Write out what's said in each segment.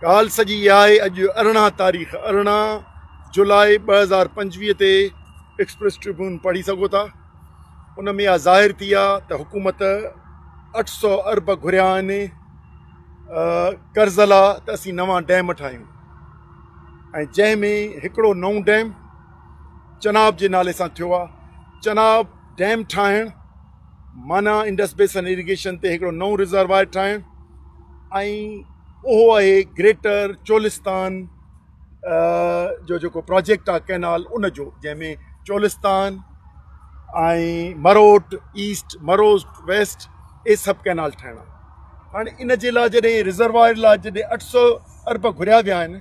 ॻाल्हि सॼी इहा आहे। अॼु 18 तारीख़ 18 जुलाई 2025 ते एक्सप्रेस ट्रिब्यून पढ़ी सघो था। उन में इहा ज़ाहिर थी आहे त हुकूमत 800 अरब घुरिया आहिनि कर्ज़ लाइ त असीं नवां डैम ठाहियूं, ऐं जंहिंमें हिकिड़ो नओं डैम चनाब जे नाले सां थियो आहे। चनाब डैम ठाहिण माना इंडस बेसन इरिगेशन ते हिकिड़ो नओं रिज़र्वायर ठाहिण, ऐं उहो आहे ग्रेटर चोलिस्तान जो जेको प्रोजेक्ट आहे कैनाल उन जो, जंहिंमें चोलिस्तान ऐं मरोट ईस्ट, मरोट वेस्ट, इहे सभु कैनाल ठाहिणा। हाणे इन जे लाइ जॾहिं रिज़र्वायर लाइ जॾहिं 800 अरब घुरिया विया आहिनि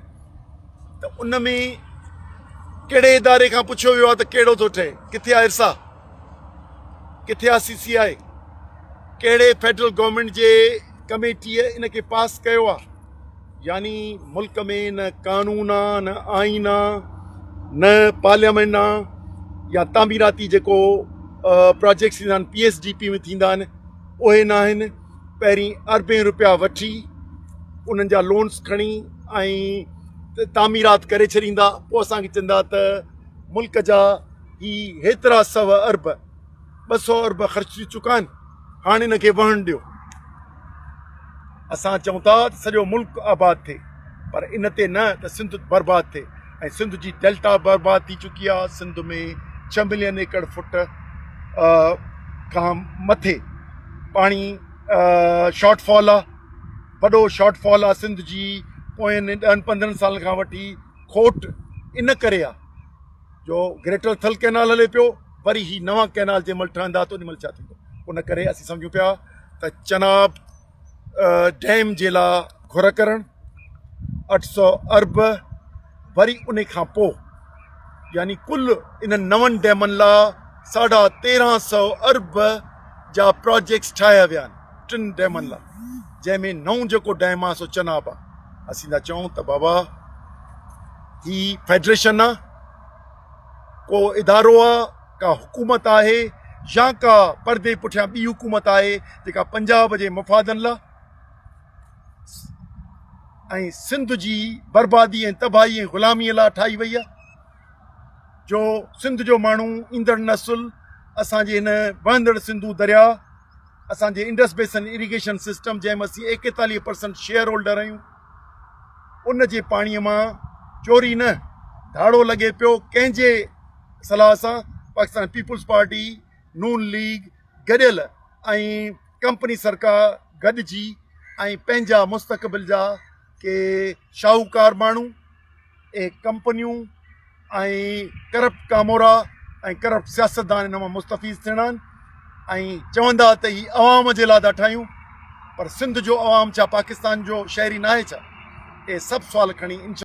त उन में कहिड़े इदारे खां पुछियो वियो आहे त कहिड़ो थो ठहे, किथे आहे इरसा, किथे आहे CCI, कहिड़े फेडरल गवर्नमेंट जे कमेटीअ इन खे पास कयो आहे। यानी मुल्क में न कानून आहे, न आइन आहे, न पार्लियामेंट आहे, या तामीराती जेको प्रोजेक्ट्स थींदा आहिनि PSDP में थींदा आहिनि उहे न आहिनि। पहिरीं अरबें रुपया वठी उन्हनि जा लोन्स खणी ऐं तामीरात करे छॾींदा, पोइ असांखे चवंदा त मुल्क जा ही हेतिरा 100 अरब 200 अरब ख़र्च थी चुका आहिनि, हाणे हिन खे वहण ॾियो। असां चऊं था त सॼो मुल्क आबाद थिए, पर इन ते न त सिंध बर्बाद थिए, ऐं सिंध जी डेल्टा बर्बाद थी चुकी आहे। सिंध में 6 मिलियन एकड़ फुट खां मथे पाणी शॉर्टफॉल आहे, वॾो शॉर्टफॉल आहे सिंध जी। पोयनि 10-15 सालनि खां वठी खोट इन करे आहे जो ग्रेटर थल कैनाल हले पियो, वरी ही नवां कैनाल जंहिं महिल ठहंदा त उन महिल छा थींदो। उन करे असीं सम्झूं पिया त चनाब डैम जे लाइ घुर करणु 800 अरब, वरी उन खां पोइ यानी कुल इन्हनि नवनि डैमनि लाइ 1350 अरब जा प्रोजेक्ट्स ठाहिया विया आहिनि 3 डैमनि लाइ, जंहिंमें नओं जेको डैम आहे सो चनाब आहे। असीं था चऊं त बाबा ही फेडरेशन आहे, को इदारो आहे, का हुकूमत आहे, या का परदे पुठियां ॿी हुकूमत आहे जेका पंजाब जे मफ़ादनि लाइ ऐं सिंध जी बर्बादी ऐं तबाही ऐं ग़ुलामीअ लाइ ठाही वई आहे, जो सिंध जो माण्हू ईंदड़ नसुल असांजे हिन वहंदड़ सिंधू दरिया, असांजे इंडस बेसन इरिगेशन सिस्टम जंहिंमें असीं 41% शेयर होल्डर आहियूं, उन जे पाणीअ मां चोरी न धाड़ो लॻे पियो कंहिंजे सलाह सां। पाकिस्तान पीपुल्स पार्टी, नून लीग गॾियल ऐं कंपनी सरकार गॾिजी ऐं पंहिंजा मुस्तक़बिल जा के शाहूकार माण्हू ऐं कंपनियूं ऐं करप्ट कामोरा ऐं करप्ट सियासतदान इन मां मुस्तफ़ीज़ थियणा आहिनि, ऐं चवंदा त ही अवाम जे लाइ था ठाहियूं, पर सिंध जो अवाम छा पाकिस्तान जो शहरी न आहे छा? इहे सभु सुवाल खणी